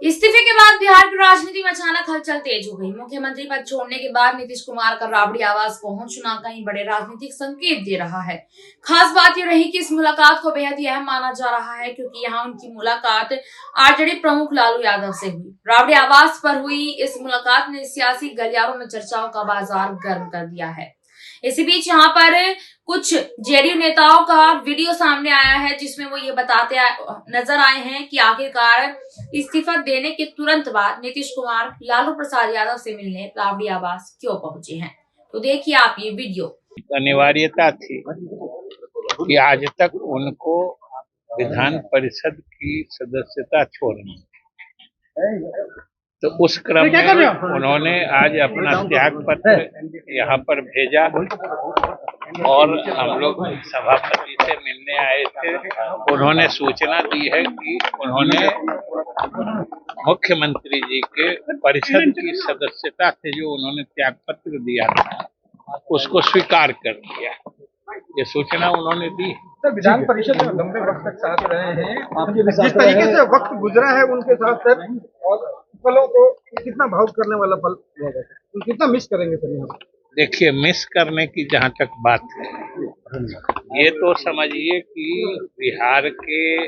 इस्तीफे के बाद बिहार की राजनीति में अचानक हलचल तेज हो गई। मुख्यमंत्री पद छोड़ने के बाद नीतीश कुमार का राबड़ी आवास पहुंचना कहीं बड़े राजनीतिक संकेत दे रहा है। खास बात यह रही कि इस मुलाकात को बेहद ही अहम माना जा रहा है, क्योंकि यहां उनकी मुलाकात आरजेडी प्रमुख लालू यादव से हुई। राबड़ी आवास पर हुई इस मुलाकात ने सियासी गलियारों में चर्चाओं का बाजार गर्म कर दिया है। इसी बीच यहाँ पर कुछ जेडीयू नेताओं का वीडियो सामने आया है, जिसमें वो ये बताते नजर आए हैं कि आखिरकार इस्तीफा देने के तुरंत बाद नीतीश कुमार लालू प्रसाद यादव से मिलने राबड़ी आवास क्यों पहुंचे हैं। तो देखिए आप ये वीडियो। अनिवार्यता थी कि आज तक उनको विधान परिषद की सदस्यता छोड़नी, तो उस क्रम में उन्होंने आज अपना त्याग पत्र यहाँ पर भेजा और हम लोग सभापति से मिलने आए थे। उन्होंने सूचना दी है कि उन्होंने मुख्यमंत्री जी के परिषद की सदस्यता से जो उन्होंने त्याग पत्र दिया था उसको स्वीकार कर लिया। ये सूचना उन्होंने दी। सर, विधान परिषद में लंबे वक्त तक साथ रहे हैं, जिस तरीके से वक्त गुजरा है उनके साथ सर, और फलों को कितना भावुक करने वाला पल कितना मिस करेंगे सर यहाँ? देखिए, मिस करने की जहाँ तक बात है, ये तो समझिए कि बिहार के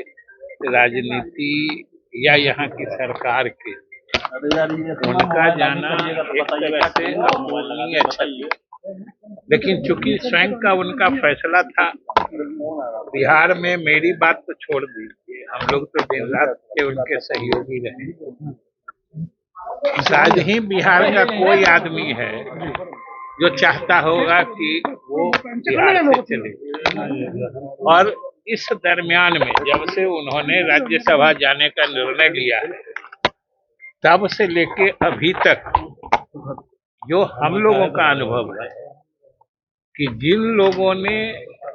राजनीति या यहाँ की सरकार के उनका जाना एक तरह से अपूरणीय क्षति, लेकिन चूंकि स्वयं का उनका फैसला था। बिहार में मेरी बात तो छोड़ दीजिए, हम लोग तो दिन रात के उनके सहयोगी रहे। शायद ही बिहार का कोई आदमी है जो चाहता होगा कि वो बिहार से चले। और इस दरमियान में जब से उन्होंने राज्यसभा जाने का निर्णय लिया है, तब से लेके अभी तक जो हम लोगों का अनुभव है कि जिन लोगों ने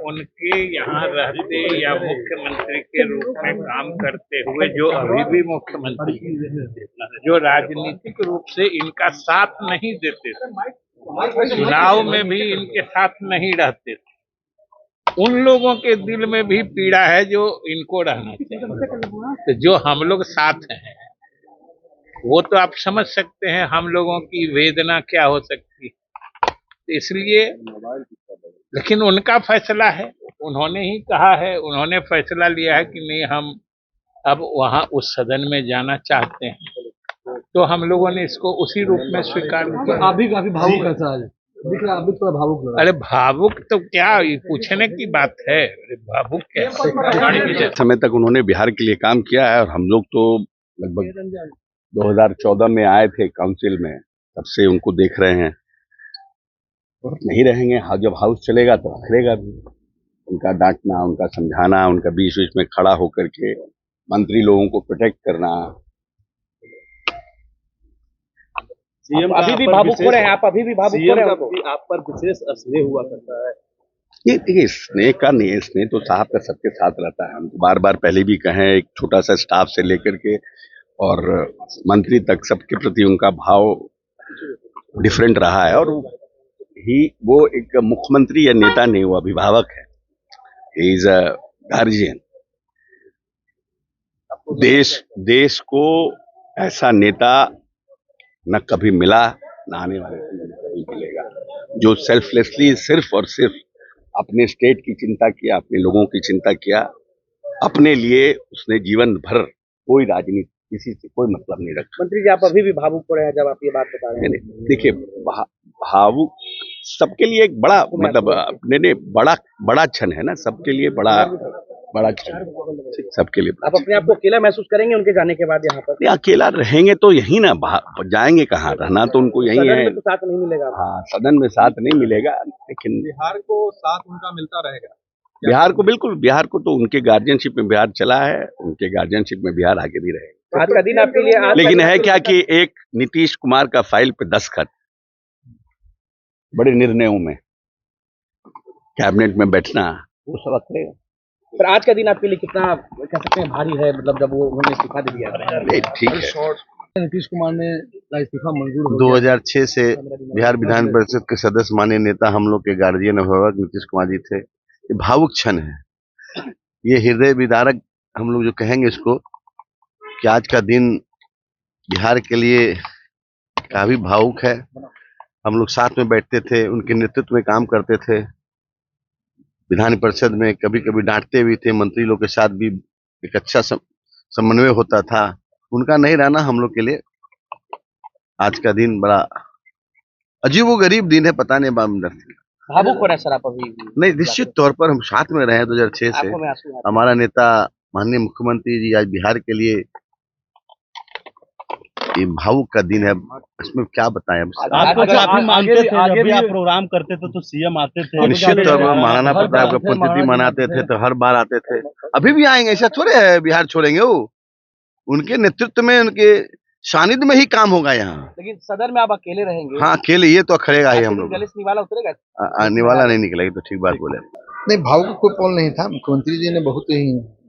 उनके यहाँ रहते या मुख्यमंत्री के रूप में काम करते हुए, जो अभी भी मुख्यमंत्री, जो राजनीतिक रूप से इनका साथ नहीं देते थे, चुनाव में भी इनके साथ नहीं रहते थे, उन लोगों के दिल में भी पीड़ा है जो इनको रहना चाहिए। तो जो हम लोग साथ हैं वो तो आप समझ सकते हैं हम लोगों की वेदना क्या हो सकती है। तो इसलिए, लेकिन उनका फैसला है, उन्होंने ही कहा है, उन्होंने फैसला लिया है कि नहीं, हम अब वहां उस सदन में जाना चाहते हैं, तो हम लोगों ने इसको उसी रूप में स्वीकार किया। आप भी काफी भावुक है सर, दिख रहा है, आप भी थोड़ा भावुक लग रहा है। अरे भावुक तो क्या, ये पूछने की बात है, भावुक क्या। समय तक उन्होंने बिहार के लिए काम किया है और हम लोग तो लगभग 2014 में आए थे काउंसिल में, तब से उनको देख रहे हैं। नहीं रहेंगे, जब हाउस चलेगा तो आखिरेगा भी। उनका डांटना, उनका समझाना, उनका बीच बीच में खड़ा होकर के मंत्री लोगों को प्रोटेक्ट करना। अभी भी भावुक हो रहे हैं आप, अभी भी भावुक हो रहे हैं, आप पर विशेष स्नेह हुआ करता है। ये देखिए, स्नेह का नहीं है, स्नेह तो साहब का सबके साथ रहता है। हम बार बार पहले भी कहें, एक छोटा सा स्टाफ से लेकर के और मंत्री तक सबके प्रति उनका भाव डिफरेंट रहा है। और वो एक मुख्यमंत्री या नेता नहीं, वो अभिभावक है, ही इज अ गार्जियन। देश को ऐसा नेता न कभी मिला, न आने वाले समय में कभी मिलेगा, जो सेल्फलेसली सिर्फ और सिर्फ अपने स्टेट की चिंता किया, अपने लोगों की चिंता किया, अपने लिए उसने जीवन भर कोई राजनीति, किसी से कोई मतलब नहीं रखा। मंत्री जी, आप अभी भी भावुक हो रहे हैं जब आप ये बात बता रहे हैं। देखिए, भावुक सबके लिए एक बड़ा मतलब नहीं, बड़ा क्षण है ना, सबके लिए बड़ा क्षण, सबके लिए। आप अपने आप को अकेला महसूस करेंगे उनके जाने के बाद यहाँ पर? अकेला रहेंगे तो यहीं ना, जाएंगे कहाँ, रहना तो उनको यहीं है। तो साथ नहीं मिलेगा। हाँ, सदन में साथ नहीं मिलेगा, लेकिन बिहार को साथ उनका मिलता रहेगा। बिहार को बिल्कुल, बिहार को तो उनके गार्जियनशिप में बिहार चला है, उनके गार्जियनशिप में बिहार आगे भी रहेगा। आज का दिन आपके लिए, लेकिन है क्या कि एक नीतीश कुमार का फाइल पे दस्तखत, बड़े निर्णयों में कैबिनेट में बैठना, वो सब करेगा। पर आज का दिन आपके लिए कितना कह सकते हैं भारी है, मतलब जब वो उन्होंने इस्तीफा दे दिया? ठीक है, नीतीश कुमार ने इस्तीफा मंजूर 2006 से बिहार विधान परिषद के सदस्य माननीय नेता, हम लोग के गार्जियन अभिभावक नीतीश कुमार जी थे। ये भावुक क्षण है, ये हृदय विदारक हम लोग जो कहेंगे इसको, कि आज का दिन बिहार के लिए काफी भावुक है। हम लोग साथ में बैठते थे, उनके नेतृत्व में काम करते थे, विधान परिषद में कभी कभी डांटते भी थे, मंत्री लोग के साथ भी एक अच्छा समन्वय होता था। उनका नहीं रहना हम लोग के लिए आज का दिन बड़ा अजीबोगरीब दिन है। पता नहीं भावुक हो रहा है सर आप अभी भी? नहीं, निश्चित तौर पर हम साथ में रहे 2006 से। आंखों में आंसू हैं। हमारा नेता माननीय मुख्यमंत्री जी आज बिहार के लिए ये भावुक का दिन है, इसमें क्या बताएं। आपको जो आप ही मानते थे, जब भी आप प्रोग्राम करते थे तो सीएम आते थे। निश्चित तौर पर महाराणा प्रताप का पुण्यतिथि मनाते थे तो हर बार आते थे, अभी भी आएंगे। ऐसा थोड़े है बिहार छोड़ेंगे वो, उनके नेतृत्व में, उनके सानिध्य में ही काम होगा यहाँ। लेकिन सदन में आप अकेले रहेंगे। हाँ, अकेले ये तो खड़ेगा ही हम लोग। गणेश निवाला उतरेगा? निवाला नहीं निकलेगी, तो ठीक बात बोले। नहीं, भावुक कोई पल नहीं था। मुख्यमंत्री जी ने बहुत ही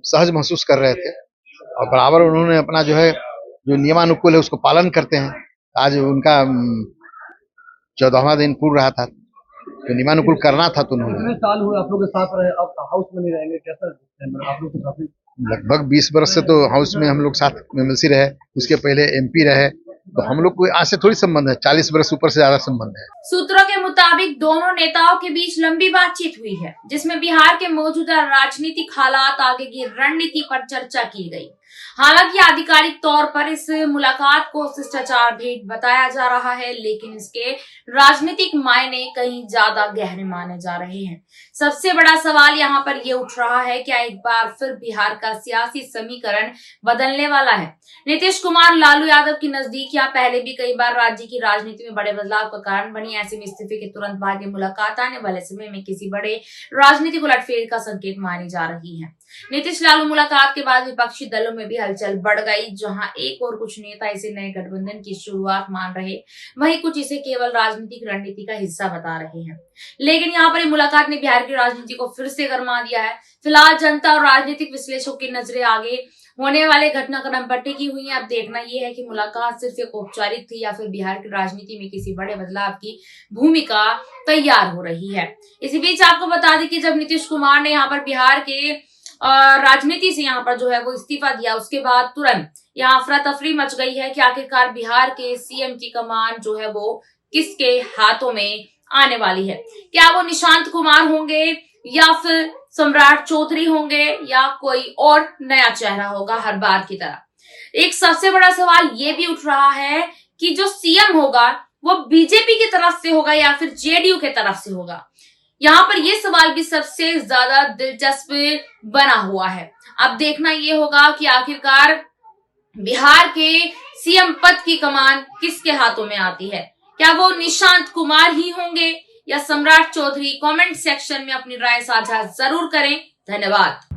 सहज महसूस कर रहे थे और बराबर उन्होंने अपना जो नियमानुकूल है उसको पालन करते हैं। आज उनका 14वां दिन पूर्ण रहा था, तो नियमानुकूल करना था। तो उन्होंने साल हुए आप लोग के साथ रहे, अब हाउस में नहीं रहेंगे, कैसा आप लोग काफी लगभग 20 वर्ष से तो हाउस में हम लोग साथ में एमएलसी रहे, उसके पहले एमपी रहे, तो हम लोग को आज से थोड़ी संबंध है, 40 वर्ष ऊपर से ज्यादा संबंध है। सूत्रों के मुताबिक दोनों नेताओं के बीच लंबी बातचीत हुई है, जिसमें बिहार के मौजूदा राजनीतिक हालात, आगे की रणनीति पर चर्चा की गई। हालांकि आधिकारिक तौर पर इस मुलाकात को शिष्टाचार भेंट बताया जा रहा है, लेकिन इसके राजनीतिक मायने कहीं ज्यादा गहरे माने जा रहे हैं। सबसे बड़ा सवाल यहाँ पर ये उठ रहा है, क्या एक बार फिर बिहार का सियासी समीकरण बदलने वाला है? नीतीश कुमार लालू यादव की नजदीकियां पहले भी कई बार राज्य की राजनीति में बड़े बदलाव का कारण बनी। ऐसे में इस्तीफे के तुरंत बाद ये मुलाकात आने वाले समय में किसी बड़े राजनीतिक उलटफेर का संकेत मानी जा रही है। नीतीश लालू मुलाकात के बाद विपक्षी दलों में भी हलचल बढ़ गई, जहां एक और कुछ नेता इसे नए गठबंधन की शुरुआत मान रहे, वहीं कुछ इसे केवल राजनीतिक रणनीति का हिस्सा बता रहे हैं। लेकिन यहाँ पर मुलाकात ने बिहार की राजनीति को फिर से गरमा दिया है। फिलहाल जनता और राजनीतिक विश्लेषकों की नजरें आगे होने वाले घटनाक्रम पर टिकी हुई है। अब देखना यह है कि मुलाकात सिर्फ एक औपचारिक थी या फिर बिहार की राजनीति में किसी बड़े बदलाव की भूमिका तैयार हो रही है। इसी बीच आपको बता दें कि जब नीतीश कुमार ने यहाँ पर बिहार के राजनीति से यहाँ पर जो है वो इस्तीफा दिया, उसके बाद तुरंत यहाँ अफरा तफरी मच गई है कि आखिरकार बिहार के सीएम की कमान जो है वो किसके हाथों में आने वाली है। क्या वो निशांत कुमार होंगे या फिर सम्राट चौधरी होंगे या कोई और नया चेहरा होगा हर बार की तरह। एक सबसे बड़ा सवाल ये भी उठ रहा है कि जो सीएम होगा वो बीजेपी की तरफ से होगा या फिर जेडीयू के तरफ से होगा। यहाँ पर यह सवाल भी सबसे ज्यादा दिलचस्प बना हुआ है। अब देखना यह होगा कि आखिरकार बिहार के सीएम पद की कमान किसके हाथों में आती है। क्या वो निशांत कुमार ही होंगे या सम्राट चौधरी? कमेंट सेक्शन में अपनी राय साझा जरूर करें। धन्यवाद।